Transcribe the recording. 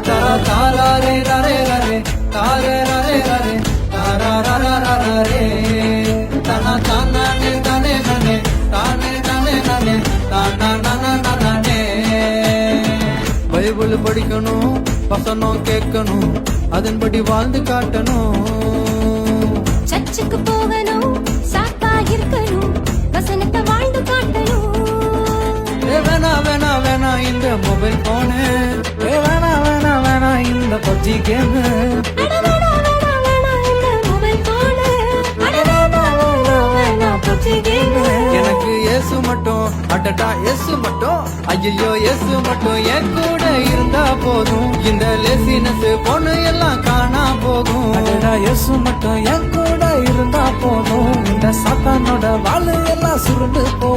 தாரே ரரே ரரே தாரே ரரே ரரே தாரா ரரா ரரே தன தானே தானே தானே தானே தானே தானே தானா நானா நானே. பைபிள் படிக்கணும், வசனம் கேட்கணும், அதன்படி வாழ்ந்து காட்டணும். சர்ச்சுக்கு போகணும், சாத்தா இருக்கணும், வசனத்தை வாழ்ந்து காட்டணும். வேணா வேணா வேணா இந்த மொபைல் போனு, வேணா வேணா வேணா இந்த பப்ஜி கேமு. எனக்கு இயேசு மட்டும், அடடா இயேசு மட்டும், ஐயோ இயேசு மட்டும் என் கூட இருந்தா போதும். இந்த லேசினஸ் பொண்ணு எல்லாம் காணா போகும். அடடா இயேசு மட்டும் என் கூட இருந்தா போதும். இந்த சாத்தானோட வாழு எல்லாம் சுருண்டு போகும்.